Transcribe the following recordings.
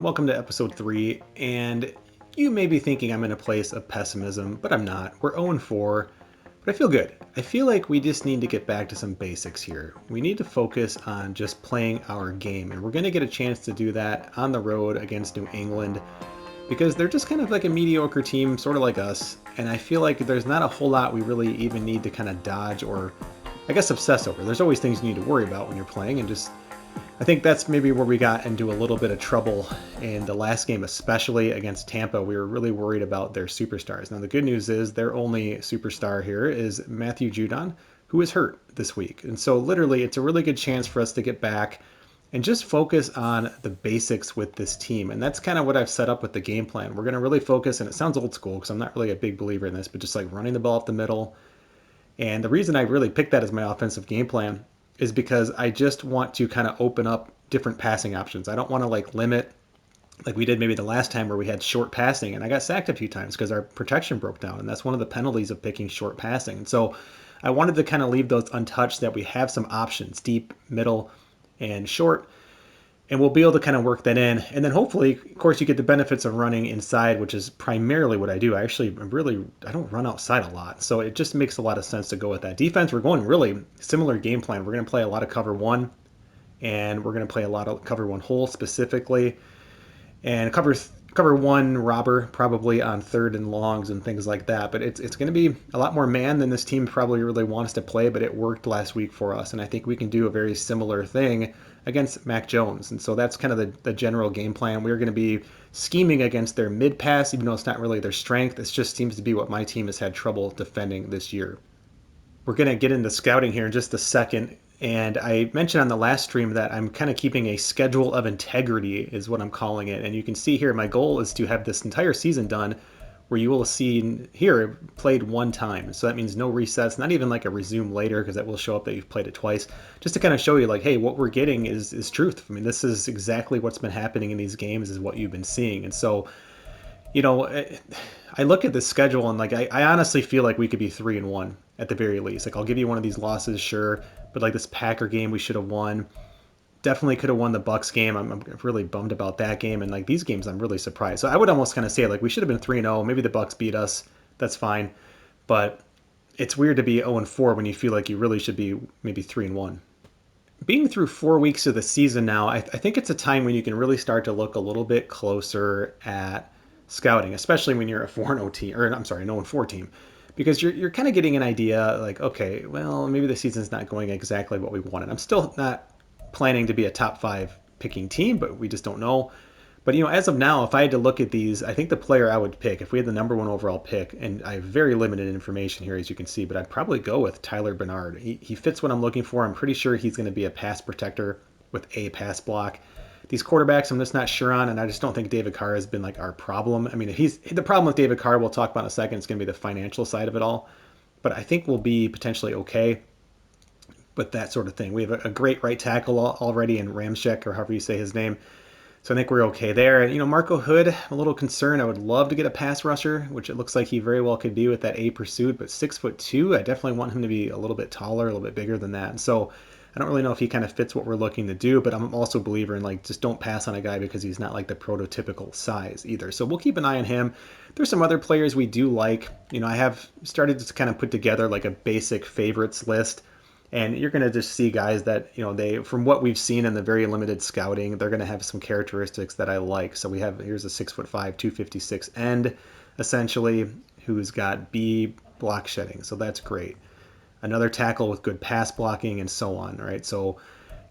Welcome to episode 3, and you may be thinking I'm in a place of pessimism, but I'm not. We're 0-4, but I feel good. I feel like we just need to get back to some basics here. We need to focus on just playing our game, and we're going to get a chance to do that on the road against New England because they're just kind of like a mediocre team, sort of like us, and I feel like there's not a whole lot we really even need to kind of dodge or, I guess, obsess over. There's always things you need to worry about when you're playing, and just I think that's maybe where we got into a little bit of trouble in the last game, especially against Tampa. We were really worried about their superstars. Now, the good news is their only superstar here is Matthew Judon, who is hurt this week. And so, literally, it's a really good chance for us to get back and just focus on the basics with this team. And that's kind of what I've set up with the game plan. We're going to really focus, and it sounds old school because I'm not really a big believer in this, but just like running the ball up the middle. And the reason I really picked that as my offensive game plan is because I just want to kind of open up different passing options. I don't want to like limit like we did maybe the last time where we had short passing and I got sacked a few times because our protection broke down, and that's one of the penalties of picking short passing. And so I wanted to kind of leave those untouched, that we have some options, deep, middle, and short, and we'll be able to kind of work that in. And then hopefully, of course, you get the benefits of running inside, which is primarily what I do. I don't run outside a lot, so it just makes a lot of sense to go with that. Defense, we're going really similar game plan. We're going to play a lot of cover one, and we're going to play a lot of cover one hole specifically, and cover one robber probably on third and longs and things like that. But it's going to be a lot more man than this team probably really wants to play, but it worked last week for us, and I think we can do a very similar thing against Mac Jones. And so that's kind of the general game plan. We're going to be scheming against their mid pass, even though it's not really their strength. It just seems to be what my team has had trouble defending this year. We're going to get into scouting here in just a second. And I mentioned on the last stream that I'm kind of keeping a schedule of integrity, is what I'm calling it. And you can see here, my goal is to have this entire season done where you will see here played one time. So that means no resets, not even like a resume later, because that will show up that you've played it twice. Just to kind of show you like, hey, what we're getting is truth. I mean, this is exactly what's been happening in these games, is what you've been seeing. And so, you know, I look at this schedule and like I honestly feel like we could be 3-1 at the very least. Like I'll give you one of these losses, sure, but like this Packer game we should have won. Definitely could have won the Bucks game. I'm really bummed about that game, and like these games, I'm really surprised. So I would almost kind of say like we should have been 3-0. Maybe the Bucks beat us. That's fine, but it's weird to be 0-4 when you feel like you really should be maybe 3-1. Being through 4 weeks of the season now, I think it's a time when you can really start to look a little bit closer at scouting, especially when you're a 4-0 team, or I'm sorry, an 0-4 team, because you're kind of getting an idea like, okay, well, maybe the season's not going exactly what we wanted. I'm still not planning to be a top five picking team, but we just don't know. But as of now, if I had to look at these, I think the player I would pick, if we had the number one overall pick, and I have very limited information here, as you can see, but I'd probably go with Tyler Bernard. He fits what I'm looking for. I'm pretty sure he's going to be a pass protector with a pass block. These quarterbacks, I'm just not sure on, and I just don't think David Carr has been like our problem. I mean, if he's the problem with David Carr, we'll talk about in a second. It's going to be the financial side of it all, but I think we'll be potentially okay with that sort of thing. We have a great right tackle already in Ramczyk, or however you say his name. So I think we're okay there. And, Marco Hood, I'm a little concerned. I would love to get a pass rusher, which it looks like he very well could be with that A pursuit, but 6'2", I definitely want him to be a little bit taller, a little bit bigger than that. And so I don't really know if he kind of fits what we're looking to do, but I'm also a believer in like, just don't pass on a guy because he's not like the prototypical size either. So we'll keep an eye on him. There's some other players we do like. I have started to kind of put together like a basic favorites list. And you're going to just see guys that, they, from what we've seen in the very limited scouting, they're going to have some characteristics that I like. So here's a 6'5", 256 end, essentially, who's got B block shedding. So that's great. Another tackle with good pass blocking and so on, right? So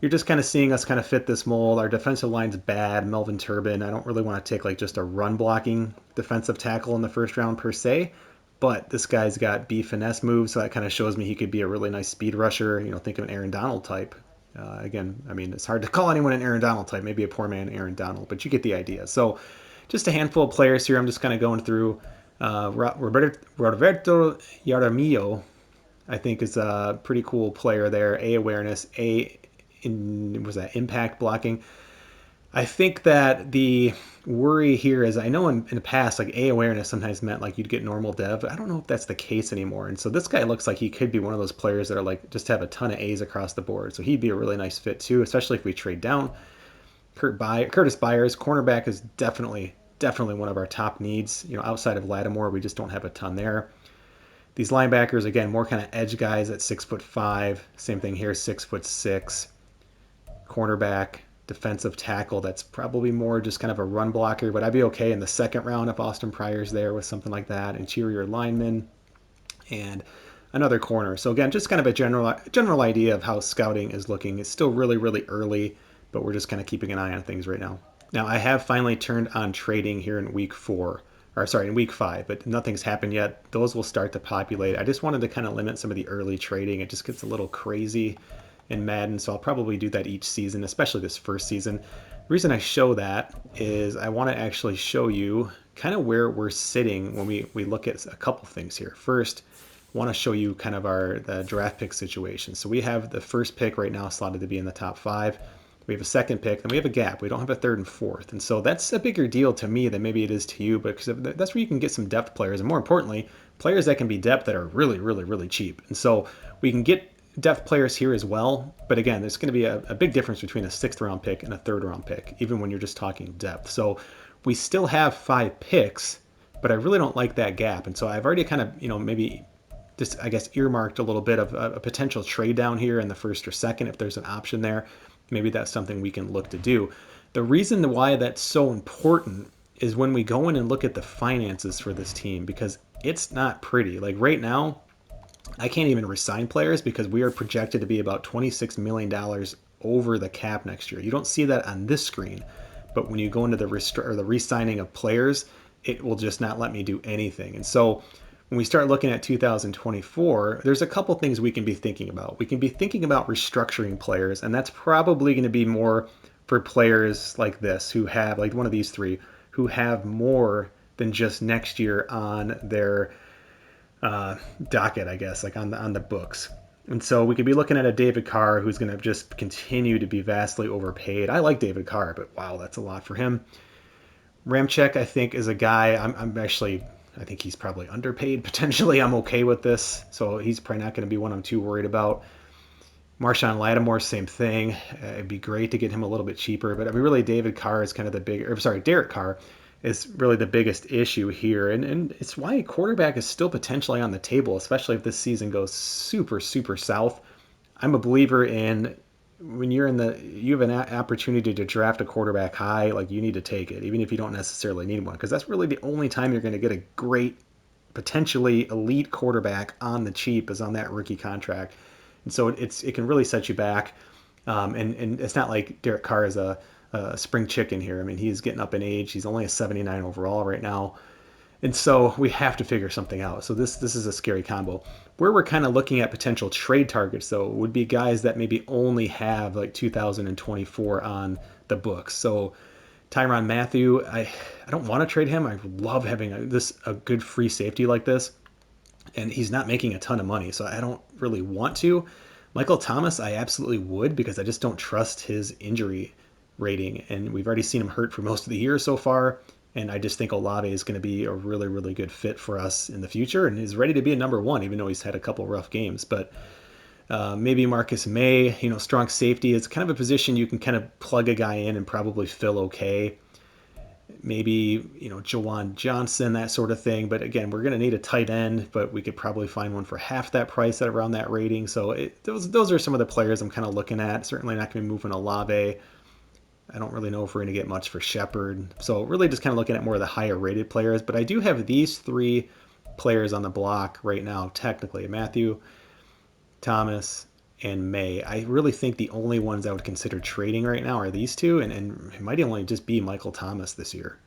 you're just kind of seeing us kind of fit this mold. Our defensive line's bad. Melvin Turbin, I don't really want to take like just a run blocking defensive tackle in the first round per se. But this guy's got B finesse moves, so that kind of shows me he could be a really nice speed rusher. Think of an Aaron Donald type. Again, I mean, it's hard to call anyone an Aaron Donald type. Maybe a poor man Aaron Donald, but you get the idea. So just a handful of players here. I'm just kind of going through. Roberto Yaramillo, I think, is a pretty cool player there. A awareness, was that impact blocking. I think that the worry here is, I know in the past, like A awareness sometimes meant like you'd get normal dev. I don't know if that's the case anymore. And so this guy looks like he could be one of those players that are like just have a ton of A's across the board. So he'd be a really nice fit too, especially if we trade down. Curtis Byers, cornerback, is definitely one of our top needs. Outside of Lattimore, we just don't have a ton there. These linebackers, again, more kind of edge guys at 6'5". Same thing here, 6'6". Cornerback, defensive tackle, that's probably more just kind of a run blocker, but I'd be okay in the second round if Austin Pryor's there with something like that. Interior lineman and another corner. So again, just kind of a general idea of how scouting is looking. It's still really, really early, but we're just kind of keeping an eye on things right now. Now, I have finally turned on trading here in week 5, but nothing's happened yet. Those will start to populate. I just wanted to kind of limit some of the early trading. It just gets a little crazy in Madden, so I'll probably do that each season, especially this first season. The reason I show that is I want to actually show you kind of where we're sitting when we look at a couple things here. First, I want to show you kind of the draft pick situation. So we have the first pick right now slotted to be in the top 5. We have a second pick, then we have a gap. We don't have a third and fourth. And so that's a bigger deal to me than maybe it is to you, because that's where you can get some depth players. And more importantly, players that can be depth that are really, really, really cheap. And so we can get depth players here as well. But again, there's going to be a big difference between a 6th round pick and a 3rd round pick, even when you're just talking depth. So we still have 5 picks, but I really don't like that gap. And so I've already kind of, maybe just, I guess, earmarked a little bit of a potential trade down here in the 1st or 2nd if there's an option there. Maybe that's something we can look to do. The reason why that's so important is when we go in and look at the finances for this team, because it's not pretty. Like right now, I can't even resign players because we are projected to be about $26 million over the cap next year. You don't see that on this screen, but when you go into the re-signing of players, it will just not let me do anything. And so when we start looking at 2024, there's a couple things we can be thinking about. We can be thinking about restructuring players, and that's probably going to be more for players like this, who have, like one of these three, who have more than just next year on their docket, I guess, like on the books. And so we could be looking at a David Carr who's going to just continue to be vastly overpaid. I like David Carr, but wow, that's a lot for him. Ramczyk, I think, is a guy I think he's probably underpaid potentially. I'm okay with this, so he's probably not going to be one I'm too worried about. Marshawn Lattimore, same thing. It'd be great to get him a little bit cheaper, but I mean, really, Derek Carr is really the biggest issue here, and it's why quarterback is still potentially on the table, especially if this season goes super, super south. I'm a believer in when you have an opportunity to draft a quarterback high, like you need to take it, even if you don't necessarily need one, because that's really the only time you're going to get a great, potentially elite quarterback on the cheap is on that rookie contract. And so it can really set you back. And it's not like Derek Carr is a spring chicken here. I mean, he's getting up in age. He's only a 79 overall right now. And so we have to figure something out. So this is a scary combo. Where we're kind of looking at potential trade targets, though, would be guys that maybe only have like 2024 on the books. So Tyrann Mathieu, I don't want to trade him. I love having a good free safety like this. And he's not making a ton of money, so I don't really want to. Michael Thomas, I absolutely would, because I just don't trust his injury rating. And we've already seen him hurt for most of the year so far. And I just think Olave is going to be a really, really good fit for us in the future and is ready to be a number 1, even though he's had a couple rough games. But maybe Marcus May, strong safety. It's kind of a position you can kind of plug a guy in and probably fill okay. Maybe, Jawan Johnson, that sort of thing. But again, we're going to need a tight end, but we could probably find one for half that price at around that rating. So those are some of the players I'm kind of looking at. Certainly not going to be moving Olave. I don't really know if we're going to get much for Shepard. So really just kind of looking at more of the higher rated players. But I do have these 3 players on the block right now, technically. Matthew, Thomas, and May. I really think the only ones I would consider trading right now are these 2, and it might only just be Michael Thomas this year.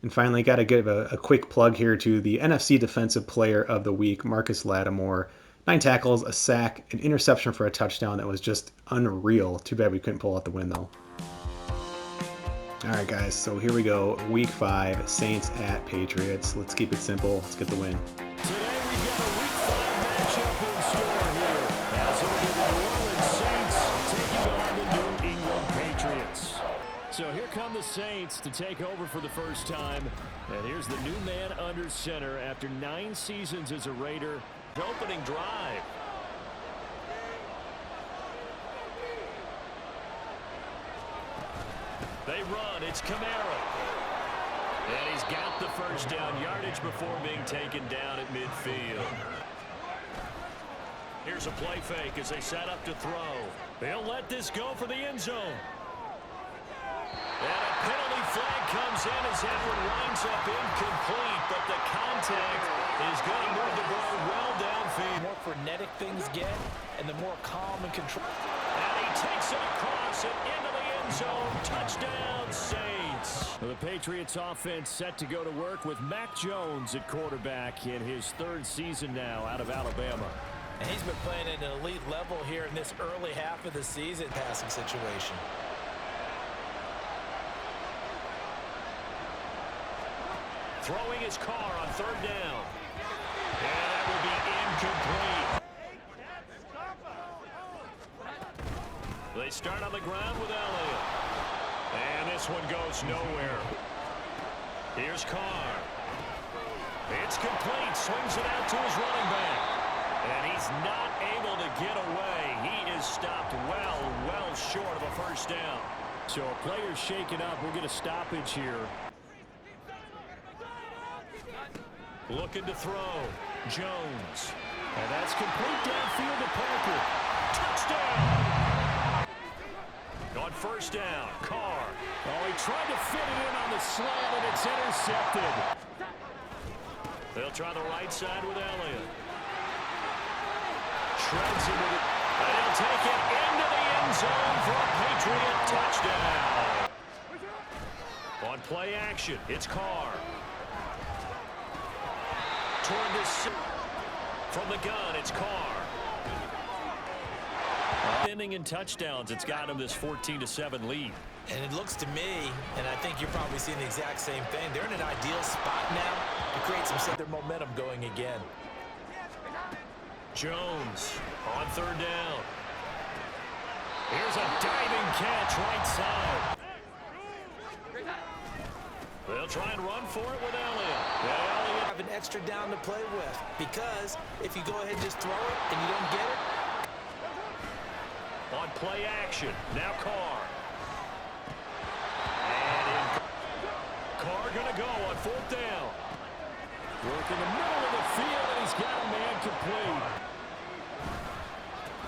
And finally, got to give a quick plug here to the NFC Defensive Player of the Week, Marcus Lattimore. 9 tackles, a sack, an interception for a touchdown that was just unreal. Too bad we couldn't pull out the win, though. All right, guys, so here we go. Week 5, Saints at Patriots. Let's keep it simple. Let's get the win. Today we've got a Week 5 matchup in store here, as it'll be the New Orleans Saints taking on the New England Patriots. So here come the Saints to take over for the first time. And here's the new man under center after 9 seasons as a Raider. Opening drive. It's Kamara. And he's got the first down yardage before being taken down at midfield. Here's a play fake as they set up to throw. They'll let this go for the end zone. And a penalty flag comes in as Edward winds up incomplete, but the contact is going to move the ball well downfield. The more frenetic things get, and the more calm and control. And he takes it across and into the end zone. Touchdown, Saints. The Patriots offense set to go to work with Mac Jones at quarterback in his third season now out of Alabama. And he's been playing at an elite level here in this early half of the season passing situation. Throwing his car on third down. And that will be incomplete. They start on the ground with Elliott. And this one goes nowhere. Here's Carr. It's complete. Swings it out to his running back. And he's not able to get away. He is stopped well short of a first down. So a player's shaken up. We'll get a stoppage here. Looking to throw. Jones. And that's complete downfield to Parker. Touchdown! On first down, Carr. Oh, he tried to fit it in on the slant, and it's intercepted. They'll try the right side with Elliott. Shreds him with it. And he'll take it into the end zone for a Patriot touchdown. On play action, it's Carr. Toward this from the gun, it's Carr. Inning in touchdowns, it's got him this 14-7 lead. And it looks to me, and I think you're probably seeing the exact same thing, they're in an ideal spot now to create some their momentum going again. Jones on third down. Here's a diving catch right side. They'll try and run for it with Elliott. Elliott Have an extra down to play with, because if you go ahead and just throw it and you don't get it. on play action. Now Carr. And in. Carr going to go on fourth down. Work in the middle of the field, and he's got a man complete.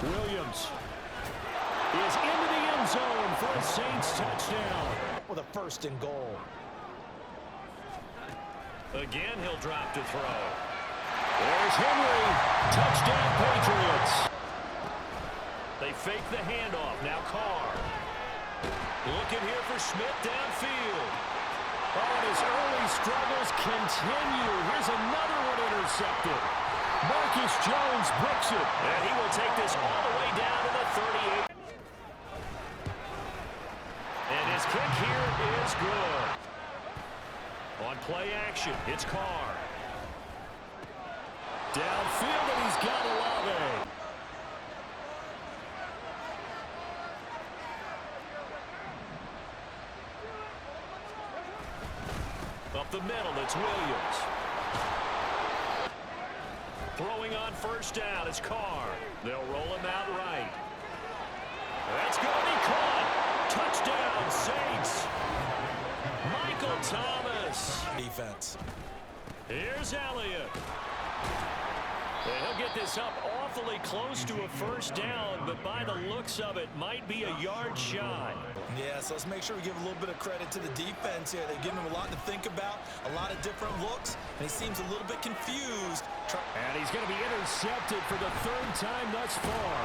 Williams is into the end zone for a Saints touchdown. With a first and goal. Again, he'll drop to throw. There's Henry. Touchdown, Patriots. They fake the handoff. Now Carr. Looking here for Smith downfield. Oh, and his early struggles continue. Here's another one intercepted. Marcus Jones bricks it. And he will take this all the way down to the 38. And his kick here is good. On play action, it's Carr. Downfield, and he's got Olave. Up the middle, it's Williams. Throwing on first down, it's Carr. They'll roll him out right. That's going to be caught. Touchdown, Saints. Michael Thomas. Defense. Here's Elliott. And he'll get this up awfully close to a first down, but by the looks of it, might be a yard shy. Yeah, so let's make sure we give a little bit of credit to the defense here. They've given him a lot to think about, a lot of different looks, and he seems a little bit confused. And he's going to be intercepted for the third time thus far.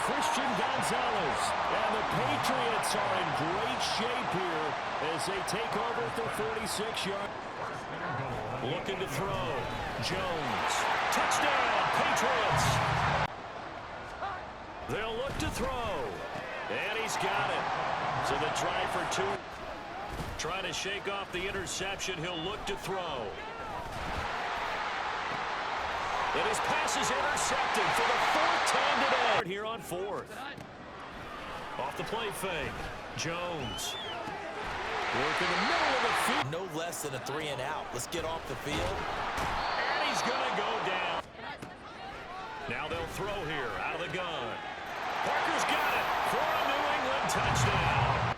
Christian Gonzalez. And the Patriots are in great shape here as they take over at the 46-yard. Looking to throw. Jones. Touchdown, Patriots. They'll look to throw. And he's got it. So the try for two. Trying to shake off the interception. He'll look to throw. And his pass is intercepted for the fourth time today. Here on fourth. Off the play fake. Jones. Work in the middle of the field. No less than a 3 and out. Let's get off the field. And he's going to go down. Now they'll throw here out of the gun. Parker's got it for a New England touchdown.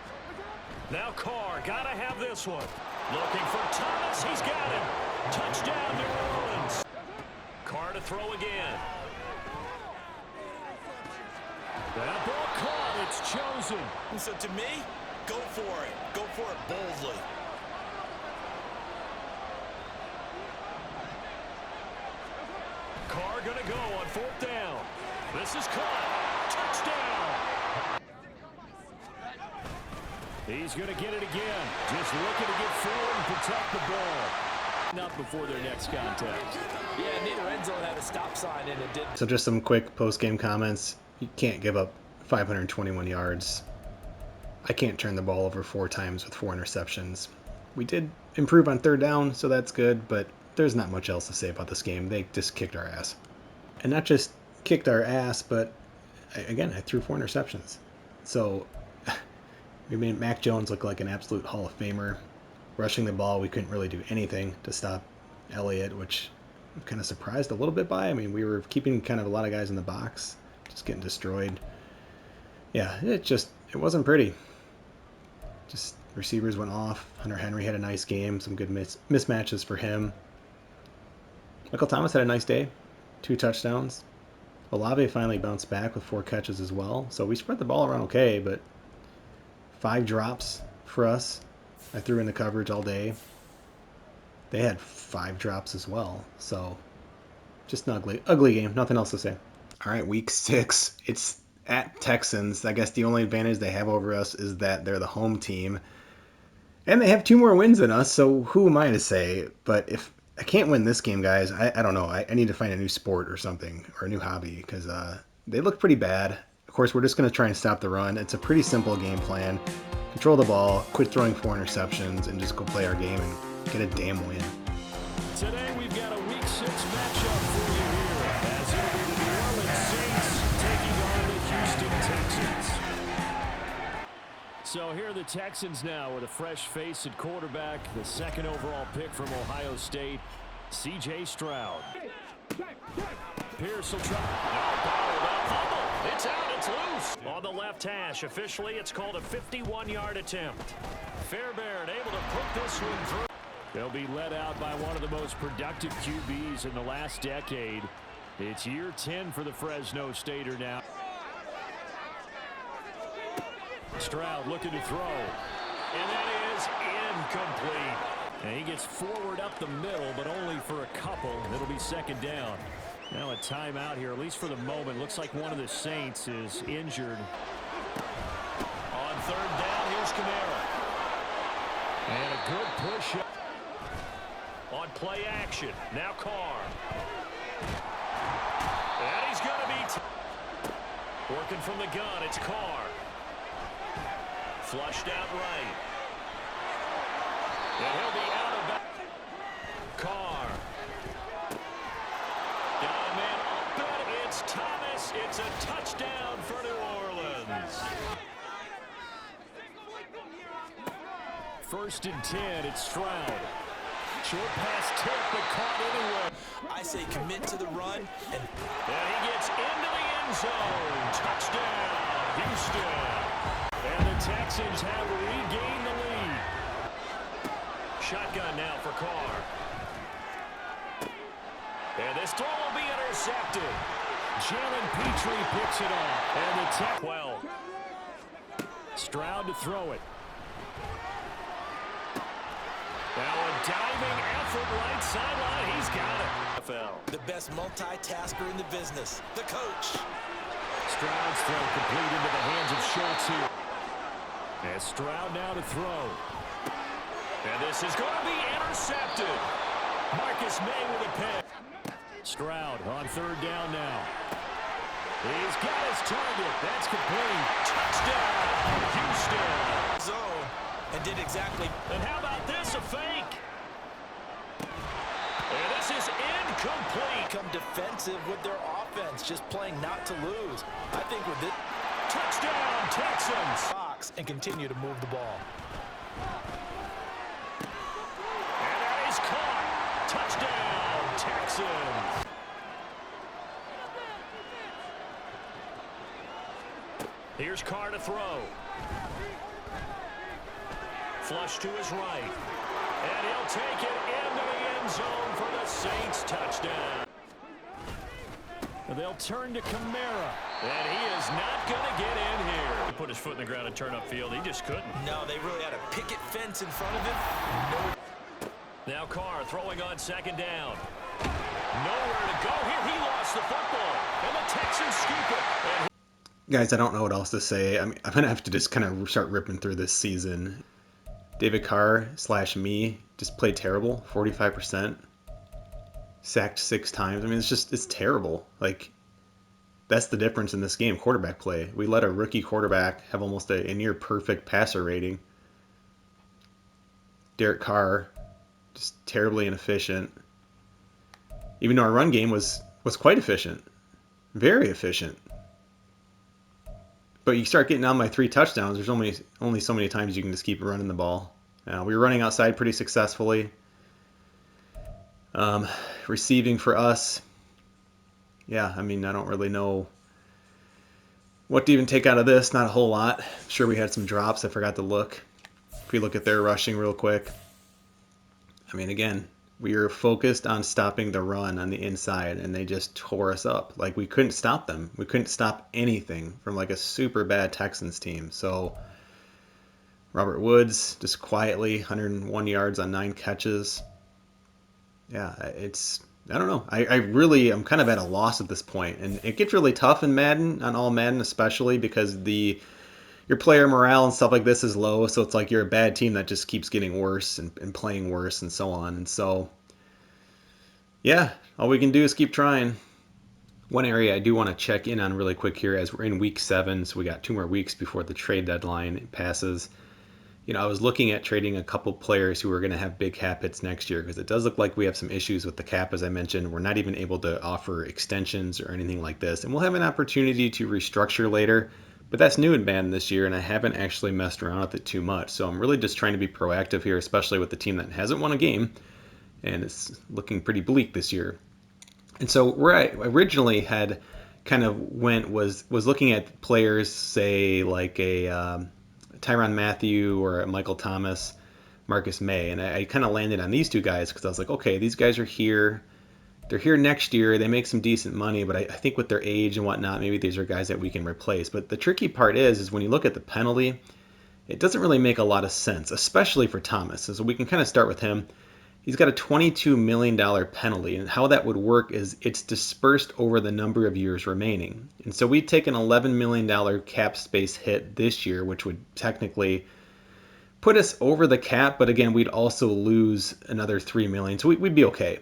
Now Carr, gotta have this one. Looking for Thomas, he's got him. Touchdown, New Orleans. Carr to throw again. That ball caught, it's chosen. So to me, go for it. Go for it boldly. Carr gonna go on 4th down. This is caught. Touchdown. He's gonna get it again. Just looking to get forward and protect the ball. Not before their next contact. Yeah, neither end zone had a stop sign and it did. So just some quick post-game comments. You can't give up 521 yards. I can't turn the ball over 4 times with 4 interceptions. We did improve on 3rd down, so that's good, but there's not much else to say about this game. They just kicked our ass. And not just kicked our ass, but again, I threw 4 interceptions. So we made Mac Jones look like an absolute Hall of Famer. Rushing the ball, we couldn't really do anything to stop Elliott, which I'm kind of surprised a little bit by. I mean, we were keeping kind of a lot of guys in the box, just getting destroyed. Yeah, it wasn't pretty. Just receivers went off. Hunter Henry had a nice game, some good mismatches for him. Michael Thomas had a nice day, 2 touchdowns. Olave finally bounced back with 4 catches as well. So we spread the ball around okay, but 5 drops for us. I threw in the coverage all day. They had 5 drops as well. So just an ugly game. Nothing else to say. All right, week 6. It's at Texans. I guess the only advantage they have over us is that they're the home team. And they have 2 more wins than us, so who am I to say? But if I can't win this game, guys, I don't know. I need to find a new sport or something, or a new hobby, because they look pretty bad. Of course, we're just going to try and stop the run. It's a pretty simple game plan. Control the ball, quit throwing 4 interceptions, and just go play our game and get a damn win. Today we've got a Week 6 matchup for you here, as it'll be the New Orleans Saints taking on the Houston Texans. So here are the Texans now with a fresh face at quarterback, the 2nd overall pick from Ohio State, C.J. Stroud. Pierce will try. It's out, it's loose. On the left hash, officially it's called a 51-yard attempt. Fairbairn able to put this one through. They'll be led out by one of the most productive QBs in the last decade. It's year 10 for the Fresno Stater now. Stroud looking to throw. And that is incomplete. And he gets forward up the middle, but only for a couple. It'll be 2nd down. Now a timeout here, at least for the moment. Looks like one of the Saints is injured. On 3rd down, here's Kamara. And a good push up. On play action, now Carr. And he's going to be working from the gun, it's Carr. Flushed out right. And he'll be out of bounds. Carr. Got a man open. It's Thomas. It's a touchdown for New Orleans. 1st and 10. It's Stroud. Short pass tip, but caught anyway. I say commit to the run. And he gets into the end zone. Touchdown, Houston. And the Texans have regained the lead. Shotgun now for Carr. And this throw will be intercepted. Jalen Petrie picks it up. And the Tech 12. Stroud to throw it. Now a diving effort right sideline. He's got it. the best multitasker in the business, the coach. Stroud's throw complete into the hands of Schultz here. And Stroud now to throw. And this is going to be intercepted. Marcus May with a pick. Stroud on third down now. He's got his target. That's complete. Touchdown, Houston. Zone, and did exactly. And how about this, a fake? And this is incomplete. Become defensive with their offense, just playing not to lose. I think with it. Touchdown, Texans. Box and continue to move the ball. And that is caught. Touchdown, Texans. Here's Carr to throw. Flush to his right. And he'll take it into the end zone for the Saints touchdown. They'll turn to Kamara. And he is not going to get in here. He put his foot in the ground and turn upfield. He just couldn't. No, they really had a picket fence in front of him. Now Carr throwing on second down. Nowhere to go here. He lost the football. And the Texans scoop it. And Guys, I don't know what else to say. I'm going to have to just kind of start ripping through this season. David Carr / me just played terrible, 45%. Sacked 6 times. I mean, it's terrible. Like, that's the difference in this game, quarterback play. We let a rookie quarterback have almost a near perfect passer rating. Derek Carr, just terribly inefficient. Even though our run game was quite efficient. Very efficient. But you start getting on by 3 touchdowns, there's only so many times you can just keep running the ball. We were running outside pretty successfully. Receiving for us, yeah, I mean, I don't really know what to even take out of this. Not a whole lot. Sure, we had some drops. I forgot to look. If we look at their rushing real quick, I mean, again, we were focused on stopping the run on the inside, and they just tore us up. Like, we couldn't stop them. We couldn't stop anything from, like, a super bad Texans team. So, Robert Woods, just quietly, 101 yards on 9 catches. Yeah, I don't know. I'm kind of at a loss at this point. And it gets really tough in Madden, on All-Madden especially, because your player morale and stuff like this is low, so it's like you're a bad team that just keeps getting worse and playing worse and so on. And so, yeah, all we can do is keep trying. One area I do want to check in on really quick here, as we're in week 7, so we got 2 more weeks before the trade deadline passes. I was looking at trading a couple players who are going to have big cap hits next year, because it does look like we have some issues with the cap, as I mentioned. We're not even able to offer extensions or anything like this, and we'll have an opportunity to restructure later. But that's new in Madden this year, and I haven't actually messed around with it too much. So I'm really just trying to be proactive here, especially with the team that hasn't won a game, and it's looking pretty bleak this year. And so where I originally had kind of was looking at players, say like a Tyrann Mathieu or a Michael Thomas, Marcus May, and I kind of landed on these 2 guys because I was like, okay, these guys are here. They're here next year. They make some decent money, but I think with their age and whatnot, maybe these are guys that we can replace. But the tricky part is when you look at the penalty, it doesn't really make a lot of sense, especially for Thomas. So we can kind of start with him. He's got a $22 million penalty, and how that would work is it's dispersed over the number of years remaining. And so we'd take an $11 million cap space hit this year, which would technically put us over the cap, but again, we'd also lose another $3 million, so we'd be okay.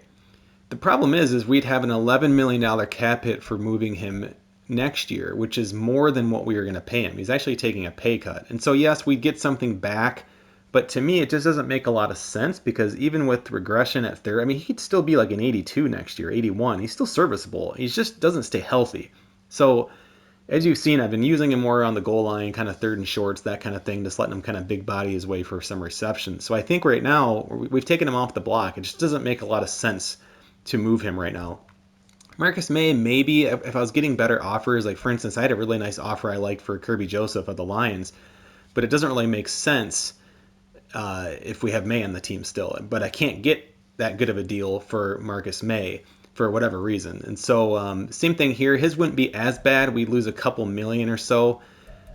The problem is we'd have an $11 million cap hit for moving him next year, which is more than what we were going to pay him. He's actually taking a pay cut. And so, yes, we'd get something back, but to me, it just doesn't make a lot of sense, because even with regression at 30, I mean, he'd still be like an 82 next year, 81. He's still serviceable. He just doesn't stay healthy. So, as you've seen, I've been using him more on the goal line, kind of 3rd and shorts, that kind of thing, just letting him kind of big body his way for some receptions. So I think right now, we've taken him off the block. It just doesn't make a lot of sense to move him right now. Marcus May, maybe if I was getting better offers, like for instance, I had a really nice offer I liked for Kirby Joseph of the Lions, but it doesn't really make sense if we have May on the team still. But I can't get that good of a deal for Marcus May for whatever reason. And so same thing here. His wouldn't be as bad. We'd lose a couple million or so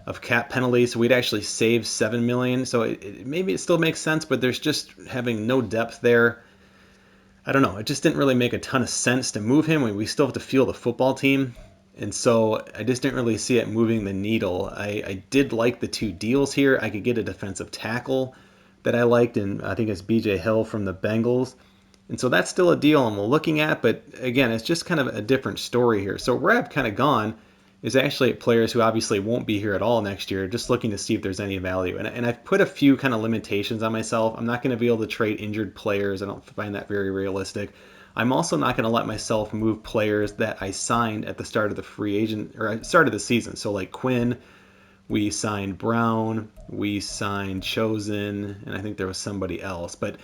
of cap penalties, so we'd actually save $7 million. So maybe it still makes sense, but there's just having no depth there. I don't know. It just didn't really make a ton of sense to move him when we still have to field the football team. And so I just didn't really see it moving the needle. I did like the 2 deals here. I could get a defensive tackle that I liked, and I think it's B.J. Hill from the Bengals. And so that's still a deal I'm looking at, but again, it's just kind of a different story here. So where I've kind of gone is actually at players who obviously won't be here at all next year, just looking to see if there's any value. And I've put a few kind of limitations on myself. I'm not going to be able to trade injured players. I don't find that very realistic. I'm also not going to let myself move players that I signed at the start of the free agent, or start of the season. So like Quinn, we signed Brown, we signed Chosen, and I think there was somebody else. But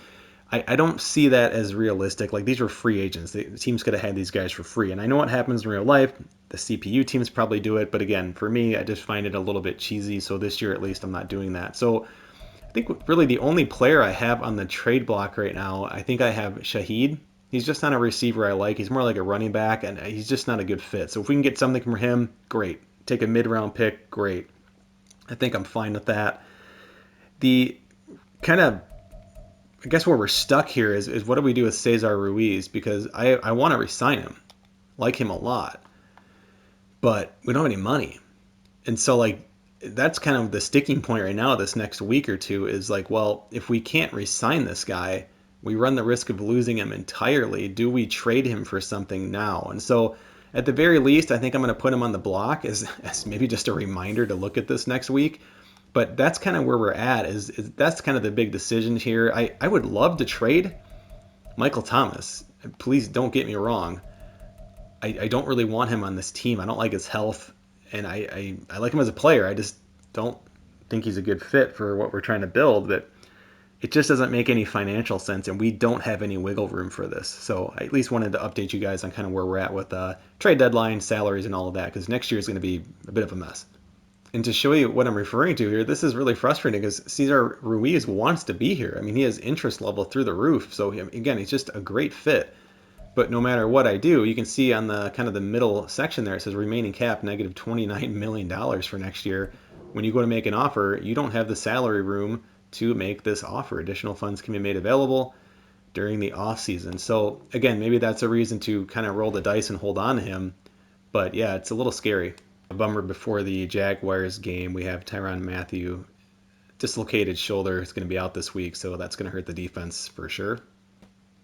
I don't see that as realistic. Like, these were free agents. The teams could have had these guys for free. And I know what happens in real life. The CPU teams probably do it. But again, for me, I just find it a little bit cheesy. So this year, at least, I'm not doing that. So I think really the only player I have on the trade block right now, I think I have Shaheed. He's just not a receiver I like. He's more like a running back, and he's just not a good fit. So if we can get something from him, great. Take a mid-round pick, great. I think I'm fine with that. The kind of, I guess where we're stuck here is what do we do with Cesar Ruiz? Because I want to re-sign him, like him a lot, but we don't have any money. And so like that's kind of the sticking point right now this next week or two is like, well, if we can't re-sign this guy, we run the risk of losing him entirely. Do we trade him for something now? And so at the very least, I think I'm going to put him on the block as maybe just a reminder to look at this next week. But that's kind of where we're at is that's kind of the big decision here. I would love to trade Michael Thomas. Please don't get me wrong. I don't really want him on this team. I don't like his health, and I like him as a player. I just don't think he's a good fit for what we're trying to build. But it just doesn't make any financial sense, and we don't have any wiggle room for this. So I at least wanted to update you guys on kind of where we're at with trade deadline, salaries, and all of that, because next year is going to be a bit of a mess. And to show you what I'm referring to here, this is really frustrating because Cesar Ruiz wants to be here. I mean, he has interest level through the roof. So again, he's just a great fit. But no matter what I do, you can see on the kind of the middle section there, it says remaining cap negative $29 million for next year. When you go to make an offer, you don't have the salary room to make this offer. Additional funds can be made available during the off season. So again, maybe that's a reason to kind of roll the dice and hold on to him. But yeah, it's a little scary. A bummer before the Jaguars game, we have Tyrann Mathieu dislocated shoulder. It's going to be out this week, so that's going to hurt the defense for sure.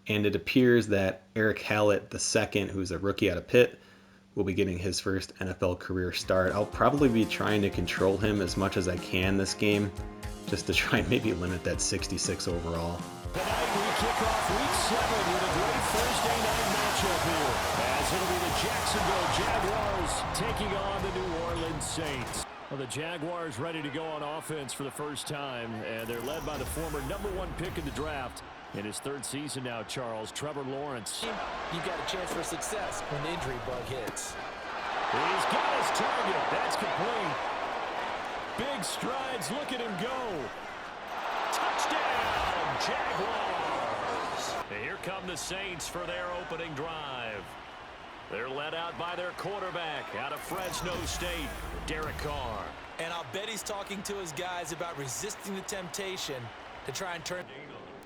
And it appears that Eric Hallett II, who's a rookie out of Pitt, will be getting his first NFL career start. I'll probably be trying to control him as much as I can this game, just to try and maybe limit that 66 overall. Tonight we kick off Week 7 with a great Thursday night matchup here, as it'll be the Jacksonville Jaguars taking on the New Orleans Saints. Well, the Jaguars ready to go on offense for the first time, and they're led by the former #1 pick in the draft. In his third season now, Charles, Trevor Lawrence. You got a chance for success when the injury bug hits. He's got his target. That's complete. Big strides. Look at him go. Touchdown, Jaguars. And here come the Saints for their opening drive. They're led out by their quarterback out of Fresno State, Derek Carr. And I'll bet he's talking to his guys about resisting the temptation to try and turn.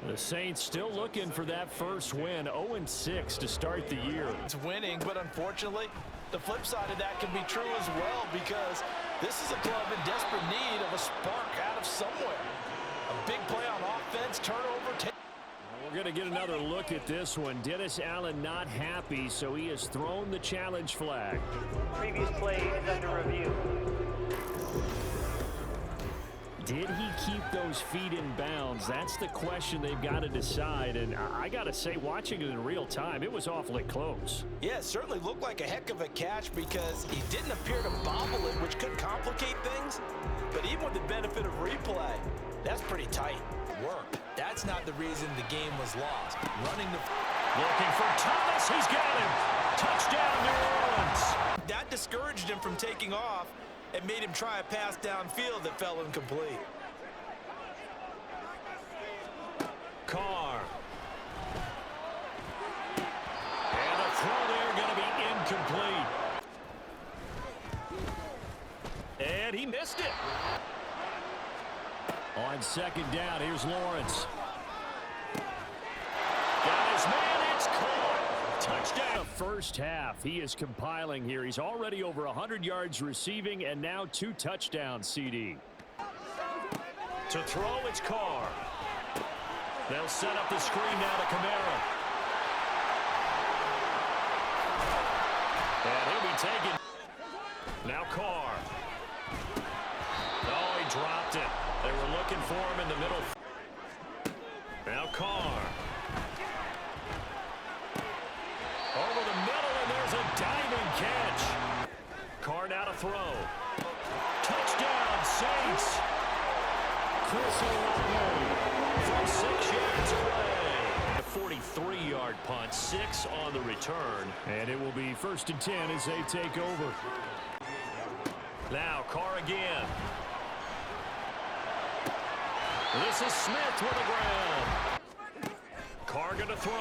The Saints still looking for that first win, 0-6 to start the year. It's winning, but unfortunately, the flip side of that can be true as well, because this is a club in desperate need of a spark out of somewhere. A big play on offense, turnover. We're going to get another look at this one. Dennis Allen not happy, so he has thrown the challenge flag. Previous play is under review. Did he keep those feet in bounds? That's the question they've got to decide. And I got to say, watching it in real time, it was awfully close. Yeah, it certainly looked like a heck of a catch because he didn't appear to bobble it, which could complicate things. But even with the benefit of replay, that's pretty tight work. That's not the reason the game was lost. Looking for Thomas. He's got him. Touchdown, New Orleans. That discouraged him from taking off. It made him try a pass downfield that fell incomplete. Carr. And the throw there going to be incomplete. And he missed it. On second down, here's Lawrence. Got his man, it's caught. Touchdown. First half, he is compiling here. He's already over 100 yards receiving and now 2 touchdowns, CD. To throw, it's Carr. They'll set up the screen now to Kamara. And he'll be taken. Now Carr. Oh, he dropped it. They were looking for him in the middle. Now Carr. Over the middle, and there's a diving catch. Carr now to throw. Touchdown, Saints. Chris Olave from 6 yards away. A 43-yard punt, 6 on the return. And it will be 1st and 10 as they take over. Now Carr again. This is Smith with the ground. Carr going to throw.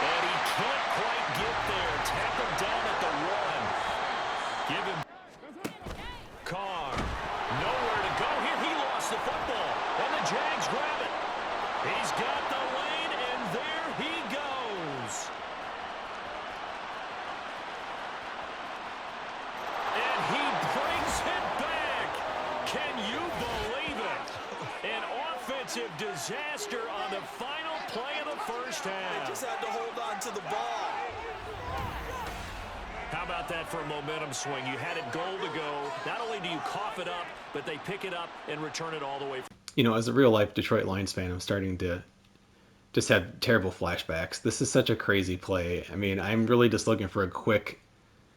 And he can't quite get there. Tackled down at the 1. Give him Carr. Nowhere to go here. He lost the football. And the Jags grab it. He's got the lane, and there he goes. And he brings it back. Can you believe it? An offensive disaster on the final play of the first half. They just had to hold on to the ball. How about that for a momentum swing? You had it goal to go. Not only do you cough it up, but they pick it up and return it all the way. You know, as a real-life Detroit Lions fan, I'm starting to just have terrible flashbacks. This is such a crazy play. I mean, I'm really just looking for a quick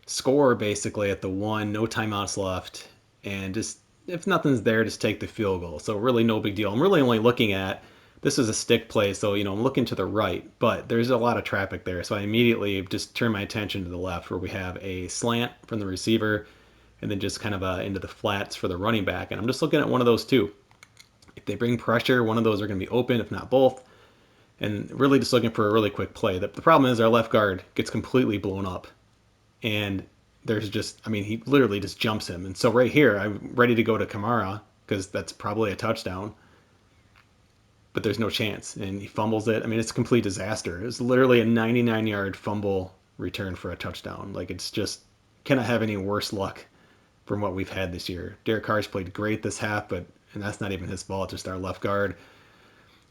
score, basically, at the 1, no timeouts left, and just, if nothing's there, just take the field goal. So really no big deal. I'm really only looking at, this is a stick play, so, you know, I'm looking to the right, but there's a lot of traffic there, so I immediately just turn my attention to the left, where we have a slant from the receiver, and then just kind of into the flats for the running back, and I'm just looking at one of those two. If they bring pressure, one of those are going to be open, if not both, and really just looking for a really quick play. The problem is our left guard gets completely blown up, and there's just, I mean, he literally just jumps him, and so right here, I'm ready to go to Kamara, because that's probably a touchdown, but there's no chance, and he fumbles it. I mean, it's a complete disaster. It's literally a 99-yard fumble return for a touchdown. Like, it's just, cannot have any worse luck from what we've had this year. Derek Carr's played great this half, and that's not even his fault, just our left guard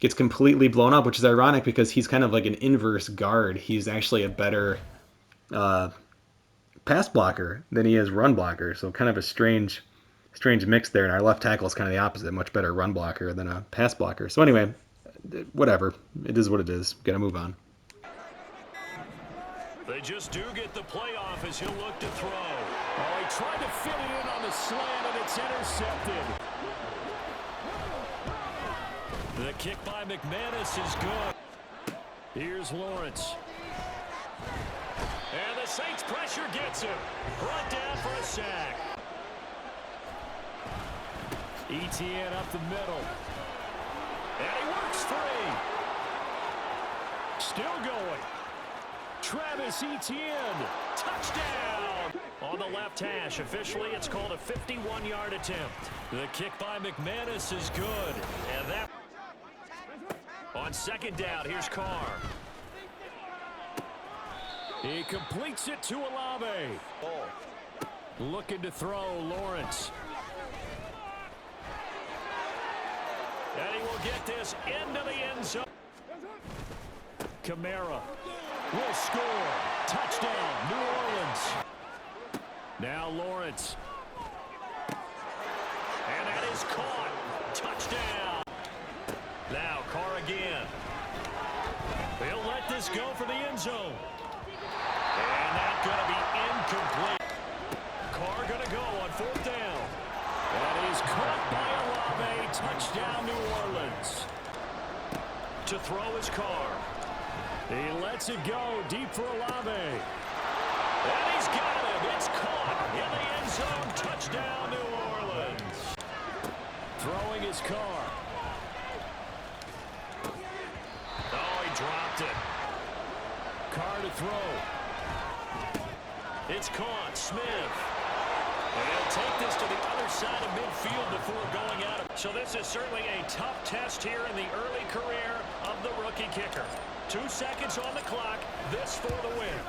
gets completely blown up, which is ironic because he's kind of like an inverse guard. He's actually a better pass blocker than he is run blocker, so kind of a strange mix there, and our left tackle is kind of the opposite, much better run blocker than a pass blocker. So anyway, whatever. It is what it is. Got to move on. They just do get the playoff as he'll look to throw. Oh, he tried to fit it in on the slant, and it's intercepted. The kick by McManus is good. Here's Lawrence. And the Saints pressure gets him. Brought down for a sack. Etienne up the middle. And he works free. Still going. Travis Etienne. Touchdown. On the left hash. Officially, it's called a 51-yard attempt. The kick by McManus is good. And that... On second down, here's Carr. He completes it to Olave. Looking to throw, Lawrence. And he will get this into the end zone. Kamara will score. Touchdown, New Orleans. Now Lawrence. And that is caught. Touchdown. Now Carr again. He'll let this go for the end zone. And that's going to be incomplete. Carr going to go on fourth down. And he's caught by Olave. Touchdown, New Orleans. To throw his Carr. He lets it go deep for Olave. And he's got him. It's caught in the end zone. Touchdown, New Orleans. Throwing his Carr. Oh, he dropped it. Carr to throw. It's caught. Smith. And he'll take this to the other side of midfield before going out. So this is certainly a tough test here in the early career of the rookie kicker. 2 seconds on the clock. This for the win.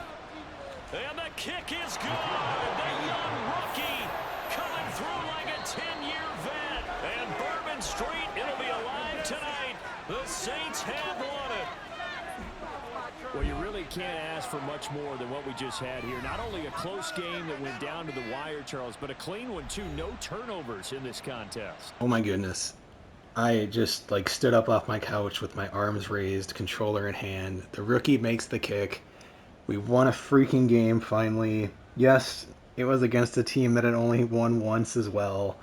And the kick is good. The young rookie coming through like a 10-year vet. And Bourbon Street, it'll be alive tonight. The Saints have won it. Well, you really can't ask for much more than what we just had here. Not only a close game that went down to the wire, Charles, but a clean one, too. No turnovers in this contest. Oh my goodness. I just stood up off my couch with my arms raised, controller in hand. The rookie makes the kick. We won a freaking game finally. Yes, it was against a team that had only won once as well.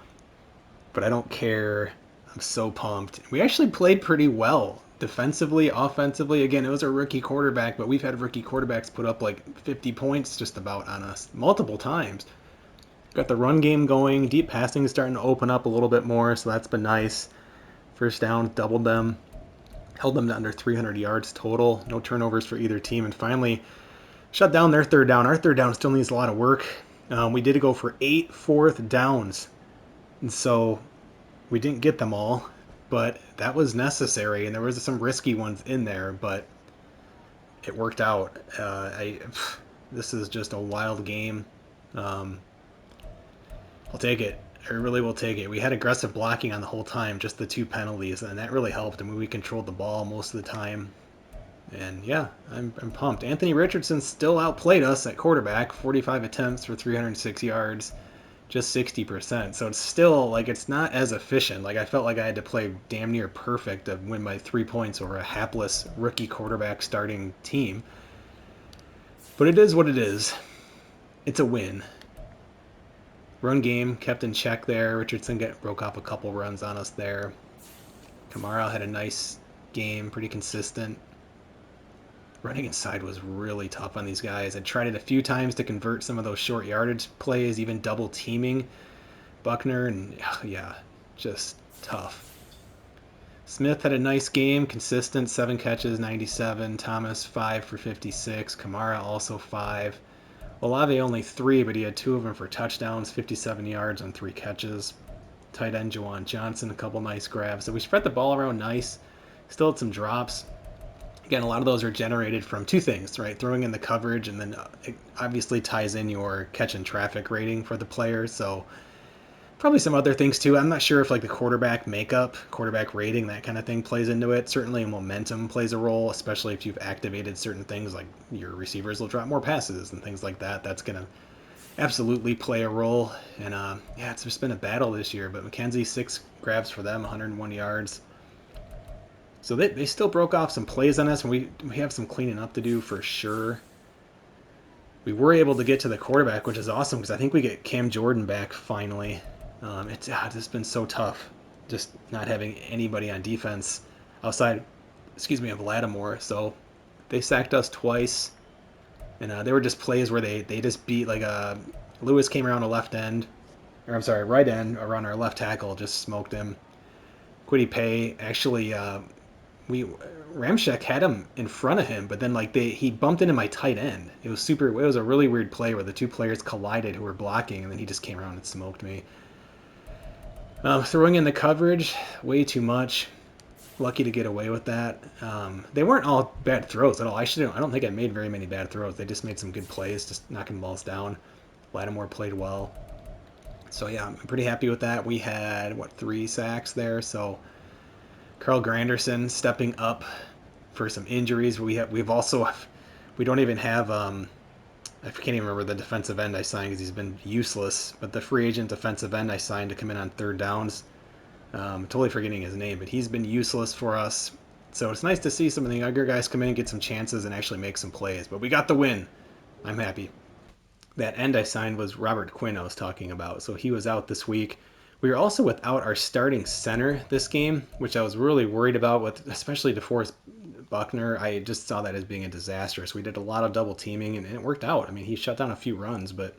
But I don't care. I'm so pumped. We actually played pretty well. Defensively, offensively. Again, it was a rookie quarterback, but we've had rookie quarterbacks put up 50 points just about on us multiple times. Got the run game going. Deep passing is starting to open up a little bit more, so that's been nice. First down, doubled them. Held them to under 300 yards total. No turnovers for either team. And finally, shut down their third down. Our third down still needs a lot of work. We did go for 8 fourth downs. And so we didn't get them all. But that was necessary. And there was some risky ones in there. But it worked out. This is just a wild game. I'll take it. I really will take it. We had aggressive blocking on the whole time, just the 2 penalties, and that really helped. I mean, we controlled the ball most of the time. And yeah, I'm pumped. Anthony Richardson still outplayed us at quarterback, 45 attempts for 306 yards, just 60%. So it's still, like, it's not as efficient. Like, I felt like I had to play damn near perfect to win by 3 points over a hapless rookie quarterback starting team. But it is what it is. It's a win. Run game kept in check there. Richardson broke off a couple runs on us there. Kamara had a nice game, pretty consistent. Running inside was really tough on these guys. I tried it a few times to convert some of those short yardage plays, even double teaming Buckner, and yeah, just tough. Smith had a nice game, consistent, 7 catches, 97. Thomas, 5 for 56. Kamara also 5. Olave only 3, but he had 2 of them for touchdowns, 57 yards on 3 catches. Tight end Juwan Johnson, a couple nice grabs. So we spread the ball around nice. Still had some drops. Again, a lot of those are generated from 2 things, right? Throwing in the coverage, and then it obviously ties in your catch and traffic rating for the players. So probably some other things too. I'm not sure if like the quarterback makeup, quarterback rating, that kind of thing plays into it. Certainly momentum plays a role, especially if you've activated certain things like your receivers will drop more passes and things like that. That's going to absolutely play a role. And yeah, it's just been a battle this year. But McKenzie, 6 grabs for them, 101 yards. So they still broke off some plays on us, and we have some cleaning up to do for sure. We were able to get to the quarterback, which is awesome because I think we get Cam Jordan back finally. It's just been so tough, just not having anybody on defense outside, of Lattimore. So they sacked us twice, and they were just plays where they just beat, like Lewis came around a right end around our left tackle, just smoked him. Kwity Paye actually, Ramczyk had him in front of him, but then he bumped into my tight end. It was a really weird play where the 2 players collided who were blocking, and then he just came around and smoked me. Throwing in the coverage, way too much. Lucky to get away with that. They weren't all bad throws at all. I don't think I made very many bad throws. They just made some good plays, just knocking balls down. Lattimore played well. So yeah, I'm pretty happy with that. We had 3 sacks there. So Carl Granderson stepping up for some injuries. We don't even have I can't even remember the defensive end I signed because he's been useless. But the free agent defensive end I signed to come in on 3rd downs. Totally forgetting his name, but he's been useless for us. So it's nice to see some of the younger guys come in and get some chances and actually make some plays. But we got the win. I'm happy. That end I signed was Robert Quinn I was talking about. So he was out this week. We were also without our starting center this game, which I was really worried about, especially DeForest Buckner. I just saw that as being a disaster. So we did a lot of double teaming, and it worked out. I mean, he shut down a few runs, but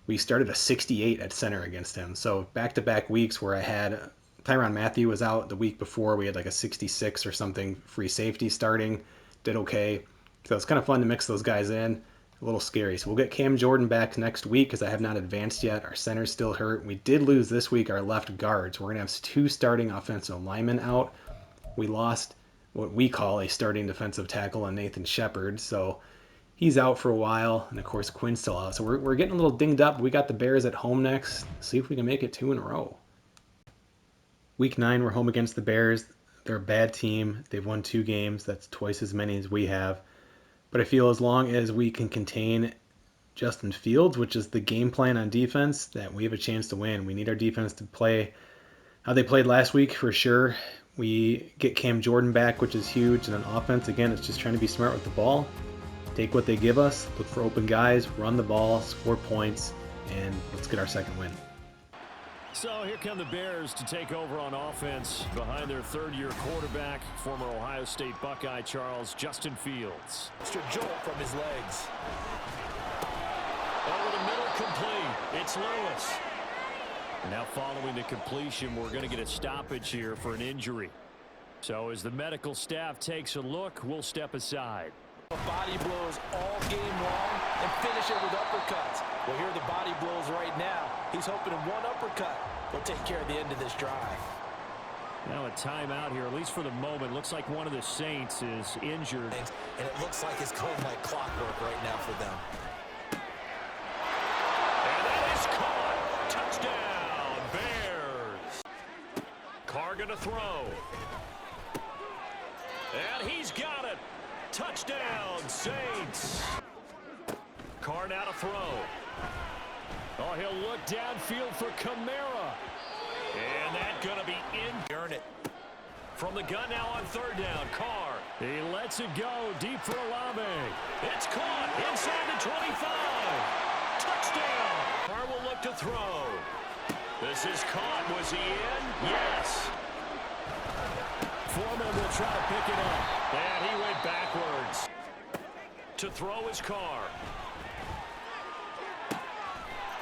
we started a 68 at center against him. So back-to-back weeks where I had Tyrann Mathieu was out the week before. We had like a 66 or something free safety starting. Did okay. So it's kind of fun to mix those guys in. A little scary. So we'll get Cam Jordan back next week because I have not advanced yet. Our center's still hurt. We did lose this week our left guards. We're going to have 2 starting offensive linemen out. We lost what we call a starting defensive tackle in Nathan Shepard. So he's out for a while. And of course, Quinn's still out. So we're getting a little dinged up. We got the Bears at home next. See if we can make it 2 in a row. Week 9, we're home against the Bears. They're a bad team. They've won 2 games. That's twice as many as we have. But I feel as long as we can contain Justin Fields, which is the game plan on defense, that we have a chance to win. We need our defense to play how they played last week for sure. We get Cam Jordan back, which is huge. And on offense, again, it's just trying to be smart with the ball. Take what they give us, look for open guys, run the ball, score points, and let's get our second win. So here come the Bears to take over on offense behind their 3rd-year quarterback, former Ohio State Buckeye Justin Fields. Extra jolt from his legs. Over the middle, complete. It's Lewis. And now following the completion, we're going to get a stoppage here for an injury. So as the medical staff takes a look, we'll step aside. Body blows all game long and finish it with uppercuts. Well, here are the body blows right now. He's hoping in one uppercut will take care of the end of this drive. Now a timeout here, at least for the moment. Looks like one of the Saints is injured. And it looks like it's going like clockwork right now for them. And that is caught. Touchdown, Bears. Carr going to throw. And he's got it. Touchdown, Saints. Carr now to throw. Oh, he'll look downfield for Kamara. And that's going to be in. Earn it. From the gun now on third down, Carr. He lets it go deep for Olave. It's caught inside the 25. Touchdown. Carr will look to throw. This is caught. Was he in? Yes. Foreman will try to pick it up. And he went backwards. To throw his Carr.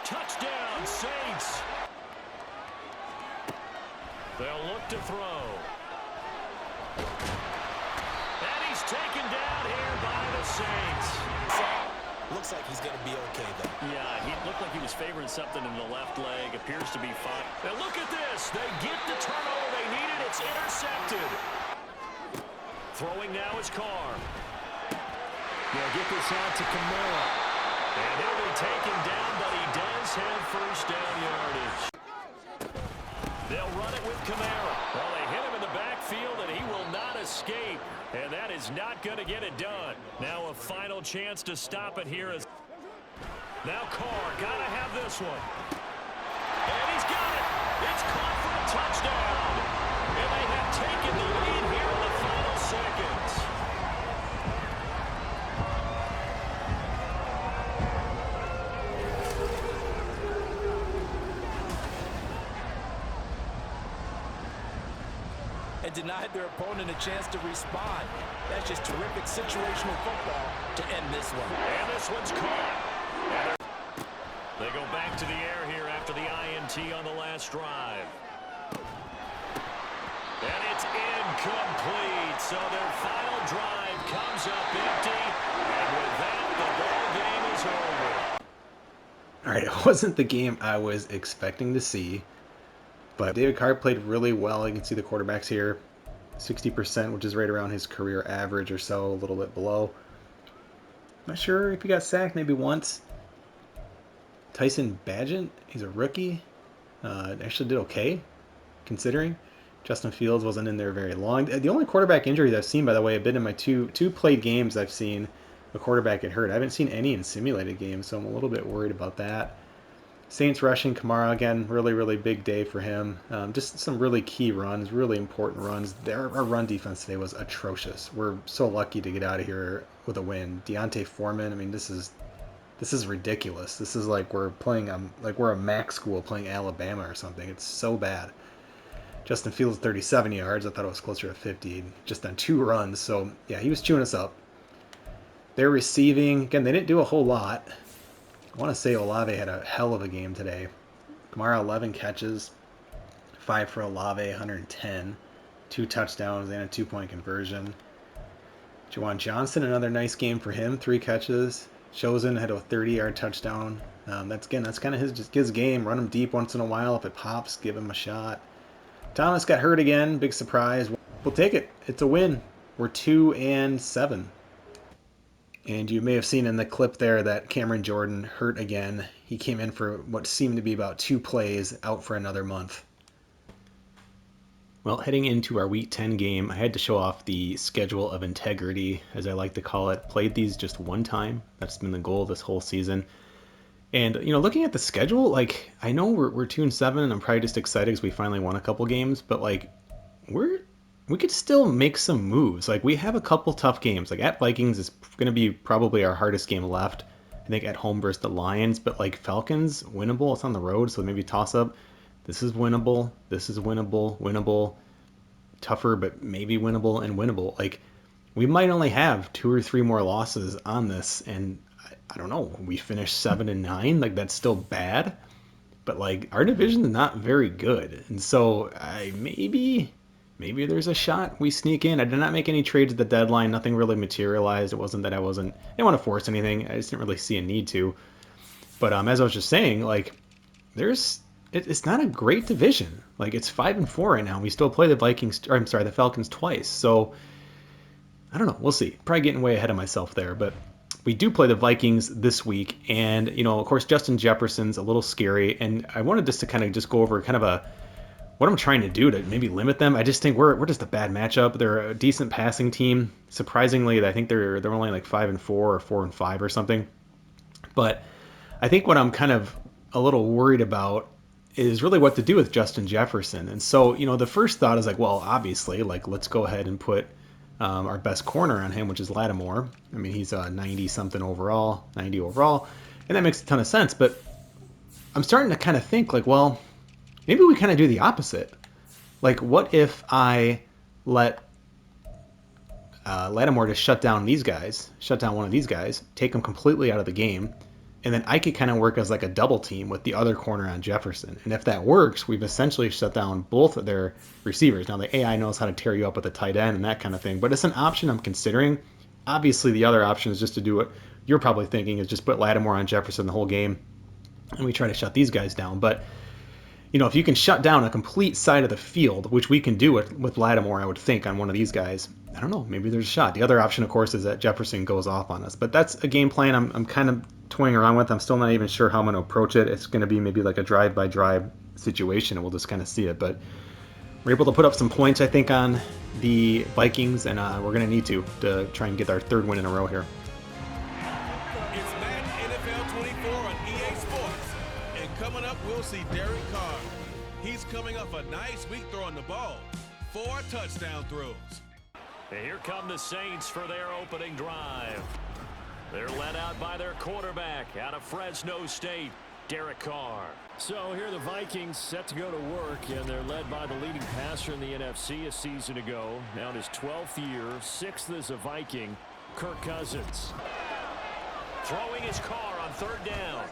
Touchdown, Saints. They'll look to throw. And he's taken down here by the Saints. Looks like he's going to be okay, though. Yeah, he looked like he was favoring something in the left leg. Appears to be fine. Now look at this. They get the turnover they needed. It's intercepted. Throwing now is Carr. They'll get this out to Kamara. And he'll be taken down, but he does have first down yardage. They'll run it with Kamara. Well, they hit him in the backfield, and he will not escape. And that is not going to get it done. Now a final chance to stop it here. Now Carr, got to have this one. And he's got it. It's caught for a touchdown. And they have taken the lead here in the final seconds. And denied their opponent a chance to respond. That's just terrific situational football to end this one. And this one's caught. And they go back to the air here after the INT on the last drive. And it's incomplete. So their final drive comes up empty. And with that, the ball game is over. All right, it wasn't the game I was expecting to see. But David Carr played really well. You can see the quarterbacks here. 60%, which is right around his career average or so, a little bit below. Not sure if he got sacked, maybe once. Tyson Bagent, he's a rookie. Actually did okay, considering. Justin Fields wasn't in there very long. The only quarterback injuries I've seen, by the way, have been in my two played games I've seen a quarterback get hurt. I haven't seen any in simulated games, so I'm a little bit worried about that. Saints rushing Kamara again, really big day for him. Just some really key runs, really important runs. Our run defense today was atrocious. We're so lucky to get out of here with a win. Deontay Foreman, I mean, this is ridiculous. This is like we're playing like we're a MAC school playing Alabama or something. It's so bad. Justin Fields 37 yards. I thought it was closer to 50, just on 2 runs. So yeah, he was chewing us up. They're receiving again. They didn't do a whole lot. I want to say Olave had a hell of a game today. Kamara 11 catches, 5 for Olave, 110, 2 touchdowns and a 2-point conversion. Juwan Johnson, another nice game for him, 3 catches. Chosen had a 30-yard touchdown. That's kind of his game. Run him deep once in a while. If it pops, give him a shot. Thomas got hurt again. Big surprise. We'll take it. It's a win. We're 2-7. And you may have seen in the clip there that Cameron Jordan hurt again. He came in for what seemed to be about 2 plays, out for another month. Well, heading into our Week 10 game, I had to show off the schedule of integrity, as I like to call it. Played these just one time. That's been the goal this whole season. And, looking at the schedule, like, I know we're 2-7, and I'm probably just excited because we finally won a couple games, but, like, we could still make some moves. Like, we have a couple tough games. Like, at Vikings is going to be probably our hardest game left. I think at home versus the Lions. But, like, Falcons, winnable. It's on the road, so maybe toss up. This is winnable. This is winnable. Winnable. Tougher, but maybe winnable and winnable. Like, we might only have 2 or 3 more losses on this. And I don't know, we finished 7-9, like that's still bad, but like our division is not very good, and so maybe there's a shot we sneak in. I did not make any trades at the deadline. Nothing really materialized. It wasn't that I didn't want to force anything. I just didn't really see a need to. But as I was just saying, like it's not a great division. Like it's 5-4 right now. We still play the the Falcons twice. So I don't know. We'll see. Probably getting way ahead of myself there, but we do play the Vikings this week, and of course, Justin Jefferson's a little scary, and I wanted just to kind of just go over kind of what I'm trying to do to maybe limit them. I just think we're just a bad matchup. They're a decent passing team. Surprisingly, I think they're only like 5-4 or 4-5 or something. But I think what I'm kind of a little worried about is really what to do with Justin Jefferson. And so, the first thought is like, well, obviously, like let's go ahead and put our best corner on him, which is Lattimore. I mean, he's 90 overall, and that makes a ton of sense. But I'm starting to kind of think like, well, maybe we kind of do the opposite. Like, what if I let Lattimore just shut down one of these guys, take them completely out of the game, and then I could kind of work as like a double team with the other corner on Jefferson. And if that works, we've essentially shut down both of their receivers. Now, the AI knows how to tear you up with a tight end and that kind of thing, but it's an option I'm considering. Obviously, the other option is just to do what you're probably thinking, is just put Lattimore on Jefferson the whole game, and we try to shut these guys down. But if you can shut down a complete side of the field, which we can do with Lattimore, I would think, on one of these guys, I don't know, maybe there's a shot. The other option, of course, is that Jefferson goes off on us. But that's a game plan I'm kind of toying around with. I'm still not even sure how I'm going to approach it. It's going to be maybe like a drive-by-drive situation, and we'll just kind of see it. But we're able to put up some points, I think, on the Vikings, and we're going to need to try and get our third win in a row here. It's Madden NFL 24 on EA Sports. And coming up, we'll see Derek Carr. He's coming off a nice week throwing the ball. 4 touchdown throws. And here come the Saints for their opening drive. They're led out by their quarterback out of Fresno State, Derek Carr. So here are the Vikings set to go to work, and they're led by the leading passer in the NFC a season ago. Now in his 12th year, 6th as a Viking, Kirk Cousins. Throwing his Carr on third down.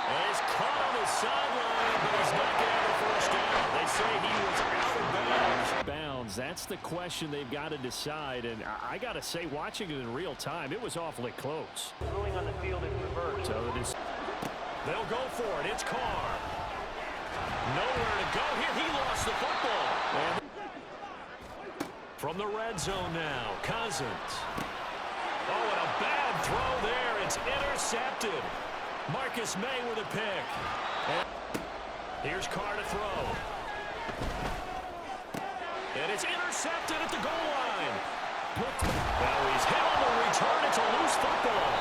And he's caught on the sideline, but he's not getting the first down. They say he was out of bounds. That's the question they've got to decide, and I got to say, watching it in real time, it was awfully close. Ruling on the field is reversed. So it is. They'll go for it. It's Carr. Nowhere to go here. He lost the football. And from the red zone now, Cousins. Oh, and a bad throw there. It's intercepted. Marcus May with a pick. And here's Carr to throw. And it's intercepted at the goal line. Now he's hit on the return. It's a loose football.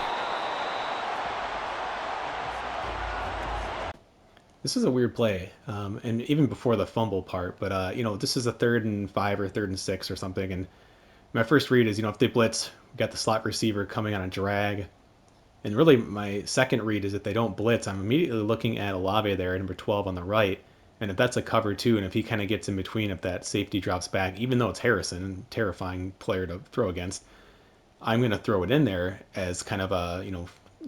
This is a weird play, and even before the fumble part, but this is a 3rd and 5 or 3rd and 6 or something, and my first read is, if they blitz, we got the slot receiver coming on a drag, and really my second read is if they don't blitz, I'm immediately looking at Olave there, number 12 on the right, and if that's a cover 2, and if he kind of gets in between, if that safety drops back, even though it's Harrison, terrifying player to throw against, I'm going to throw it in there as kind of a,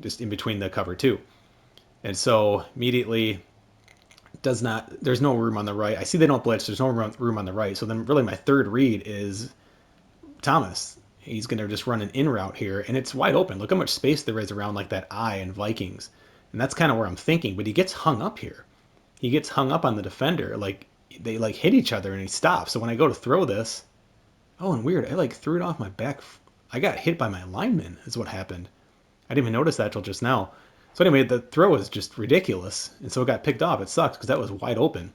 just in between the cover 2. And so immediately there's no room on the right. I see they don't blitz. There's no room on the right. So then really my third read is Thomas. He's going to just run an in route here, and it's wide open. Look how much space there is around like that I in Vikings. And that's kind of where I'm thinking, but he gets hung up here. He gets hung up on the defender. Like they like hit each other and he stops. So when I go to throw this, oh, and weird, I like threw it off my back. I got hit by my lineman is what happened. I didn't even notice that till just now. So anyway, the throw was just ridiculous, and so it got picked off. It sucks because that was wide open,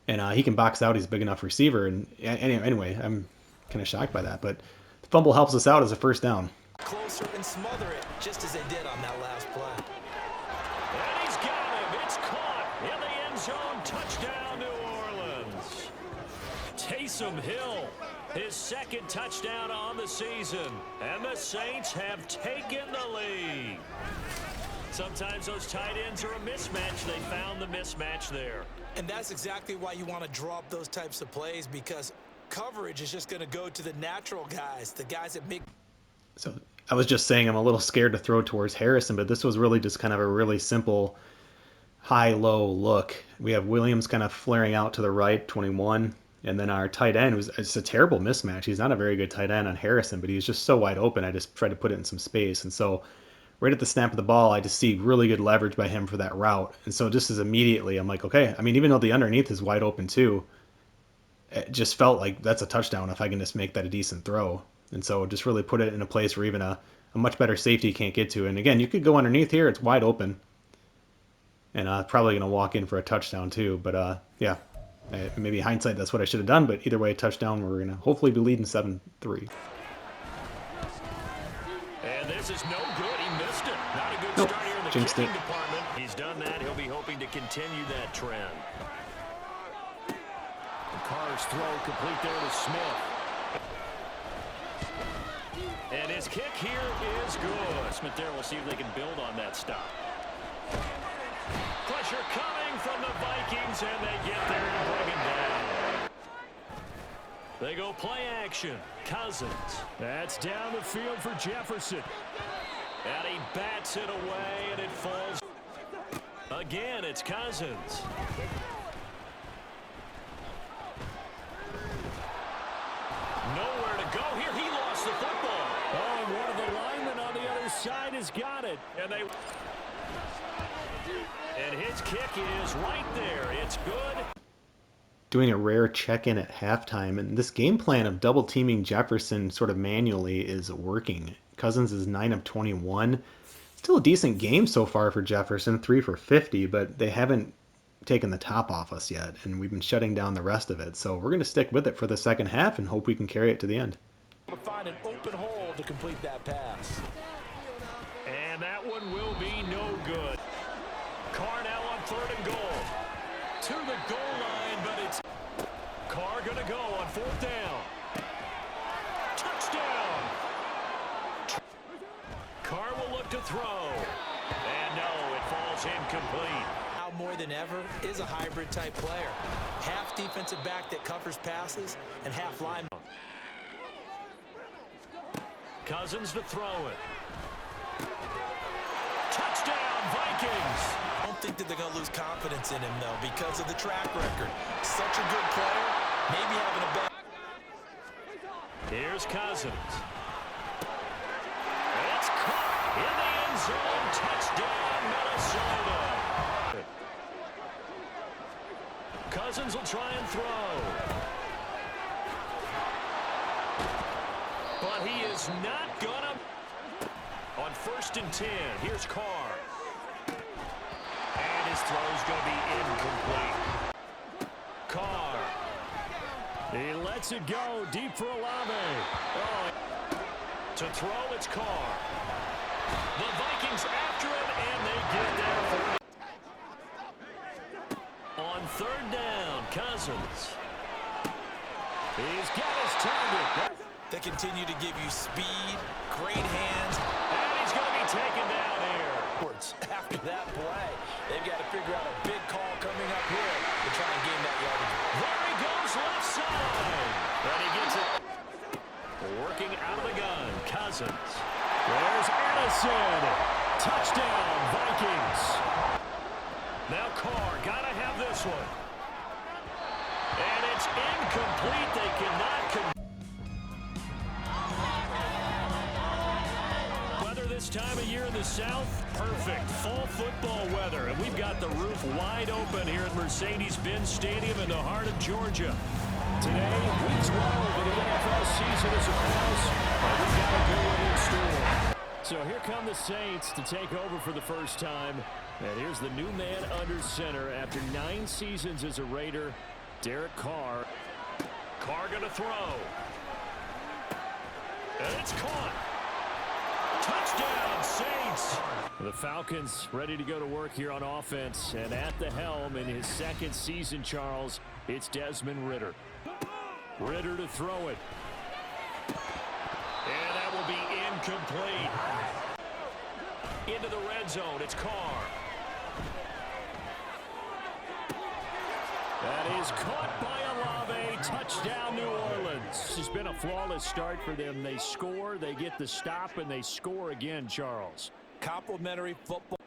and he can box out. He's a big enough receiver, and anyway, I'm kind of shocked by that. But the fumble helps us out as a first down. Closer and smother it, just as they did on that last play. And he's got him. It's caught in the end zone. Touchdown, New Orleans. Taysom Hill, his second touchdown on the season, and the Saints have taken the lead. Sometimes those tight ends are a mismatch. They found the mismatch there. And that's exactly why you want to draw up those types of plays, because coverage is just going to go to the natural guys, the guys that make. So I was just saying I'm a little scared to throw towards Harrison, but this was really just kind of a really simple high-low look. We have Williams kind of flaring out to the right, 21, and then our tight end was it's a terrible mismatch. He's not a very good tight end on Harrison, but he's just so wide open. I just tried to put it in some space, and so right at the snap of the ball, I just see really good leverage by him for that route. And so just as immediately, I'm like, okay. I mean, even though the underneath is wide open too, it just felt like that's a touchdown if I can just make that a decent throw. And so just really put it in a place where even a much better safety can't get to. And again, you could go underneath here. It's wide open. And probably going to walk in for a touchdown too. But yeah, maybe hindsight, that's what I should have done. But either way, a touchdown. We're going to hopefully be leading 7-3. And this is no good. He missed it. Not a good Nope. start here in the Jinxed kicking it. department. He's done that. He'll be hoping to continue that trend. Carr's throw complete there to Smith. And his kick here is good. Smith there will see if they can build on that stop. Pressure coming from the Vikings, and they get there and bring him down. They go play action. Cousins. That's down the field for Jefferson. And he bats it away, and it falls. Again, it's Cousins. Nowhere to go here. He lost the football. Oh, and one of the linemen on the other side has got it. And his kick is right there. It's good. Doing a rare check-in at halftime, and this game plan of double teaming Jefferson sort of manually is working. Cousins is 9 of 21. Still a decent game so far for Jefferson, 3 for 50, but they haven't taken the top off us yet, and we've been shutting down the rest of it. So we're going to stick with it for the second half and hope we can carry it to the end. To find an open hole to complete that pass. And that one will be no good. Carr now on 3rd and goal. To the goal line, but it's Carr going to go on 4th down. Touchdown! Carr will look to throw. And no, it falls incomplete. Now more than ever is a hybrid type player. Half defensive back that covers passes and half lineman. Cousins to throw it. Touchdown, Vikings! I don't think that they're going to lose confidence in him, though, because of the track record. Such a good player, maybe having a bad... Here's Cousins. It's caught in the end zone. Touchdown, Minnesota. Cousins will try and throw. But he is not gonna. On 1st and 10, here's Carr. And his throw's gonna be incomplete. Carr. He lets it go deep for Olave. Oh, to throw, it's Carr. The Vikings after him, and they get there for it. On 3rd down, Cousins. He's got his target. They continue to give you speed, great hands. And he's going to be taken down here. After that play, they've got to figure out a big call coming up here to try and gain that yardage. There he goes, left side. And he gets it. Working out of the gun, Cousins. There's Addison. Touchdown, Vikings. Now Carr, got to have this one. And it's incomplete. They cannot this time of year in the South, perfect fall football weather, and we've got the roof wide open here at Mercedes-Benz Stadium in the heart of Georgia. Today, week 12 of the NFL season is upon us, and we've got a good one in store. So here come the Saints to take over for the first time, and here's the new man under center after 9 seasons as a Raider, Derek Carr. Carr gonna throw, and it's caught. Touchdown, Saints! The Falcons ready to go to work here on offense. And at the helm in his 2nd season, Charles, it's Desmond Ridder. Ridder to throw it. And that will be incomplete. Into the red zone, it's Carr. That is caught by Olave. Touchdown, New Orleans. This has been a flawless start for them. They score, they get the stop, and they score again, Charles. Complimentary football.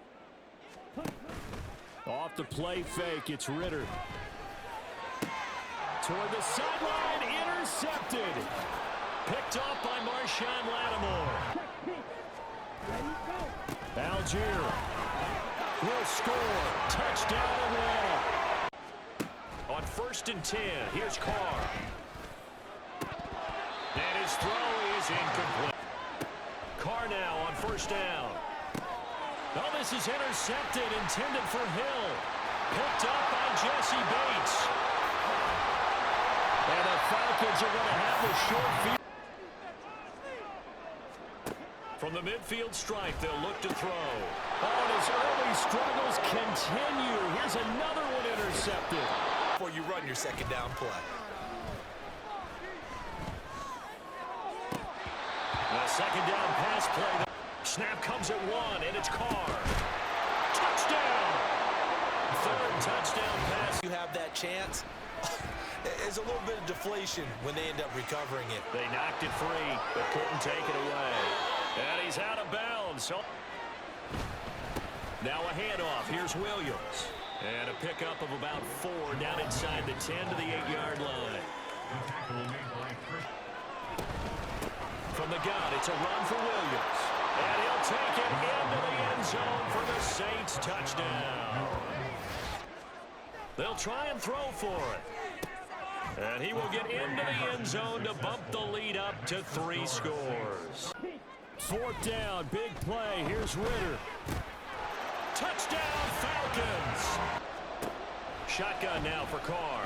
Off the play fake, it's Ritter. Toward the sideline, intercepted. Picked off by Marshawn Lattimore. Algier will score. Touchdown Atlanta. On 1st and 10, here's Carr. And his throw is incomplete. Carr now on 1st down. Oh, this is intercepted, intended for Hill. Picked up by Jesse Bates. And the Falcons are going to have the short field. From the midfield stripe, they'll look to throw. Oh, and his early struggles continue. Here's another one intercepted. Before you run your 2nd down play. The 2nd down pass play. Snap comes at 1, and it's Carr. Touchdown! 3rd touchdown pass. You have that chance. There's a little bit of deflation when they end up recovering it. They knocked it free, but couldn't take it away. And he's out of bounds. So now a handoff. Here's Williams. And a pickup of about 4 down inside the 10 to the 8-yard line. From the gun, it's a run for Williams. And he'll take it into the end zone for the Saints touchdown. They'll try and throw for it. And he will get into the end zone to bump the lead up to 3 scores. 4th down, big play. Here's Ritter. Touchdown, Falcons. Shotgun now for Carr.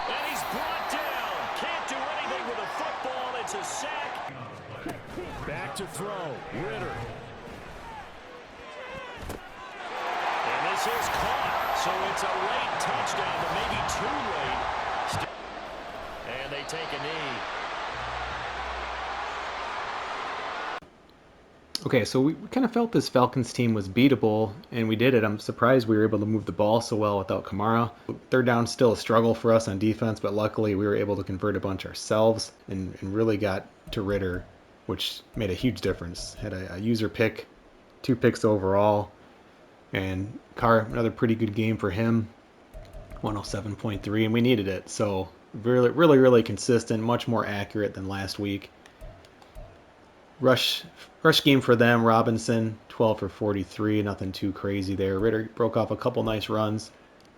And he's brought down. Can't do anything with a football. It's a sack. Back to throw. Ritter. And this is caught. So it's a late touchdown, but maybe too late. And they take a knee. Okay, so we kind of felt this Falcons team was beatable, and we did it. I'm surprised we were able to move the ball so well without Kamara. 3rd down, still a struggle for us on defense, but luckily we were able to convert a bunch ourselves and really got to Ritter, which made a huge difference. Had a user pick, 2 picks overall, and Carr, another pretty good game for him, 107.3, and we needed it. So really consistent, much more accurate than last week. Rush game for them. Robinson, 12 for 43, nothing too crazy there. Ritter broke off a couple nice runs,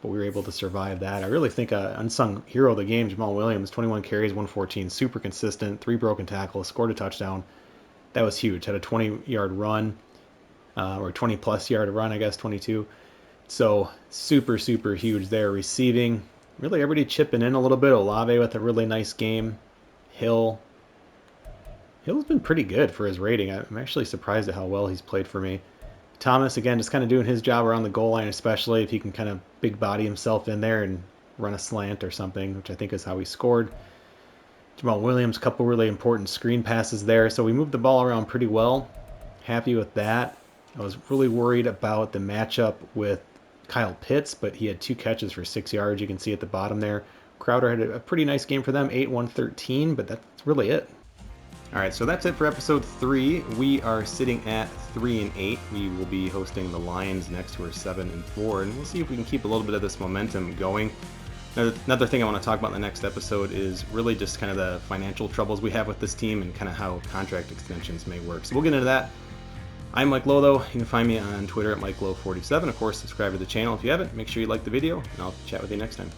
but we were able to survive that. I really think an unsung hero of the game, Jamal Williams, 21 carries, 114, super consistent, 3 broken tackles, scored a touchdown. That was huge. Had a 20-yard run, or 20-plus yard run, I guess, 22. So super huge there. Receiving, really everybody chipping in a little bit. Olave with a really nice game. Hill's been pretty good for his rating. I'm actually surprised at how well he's played for me. Thomas, again, just kind of doing his job around the goal line, especially if he can kind of big body himself in there and run a slant or something, which I think is how he scored. Jamal Williams, a couple really important screen passes there. So we moved the ball around pretty well. Happy with that. I was really worried about the matchup with Kyle Pitts, but he had 2 catches for 6 yards. You can see at the bottom there. Crowder had a pretty nice game for them, 8-1-13, but that's really it. All right, so that's it for episode 3. We are sitting at 3-8. We will be hosting the Lions next, who are 7-4, and we'll see if we can keep a little bit of this momentum going. Another thing I want to talk about in the next episode is really just kind of the financial troubles we have with this team and kind of how contract extensions may work. So we'll get into that. I'm Mike Lowe, though. You can find me on Twitter at MikeLowe47. Of course, subscribe to the channel if you haven't. Make sure you like the video, and I'll chat with you next time.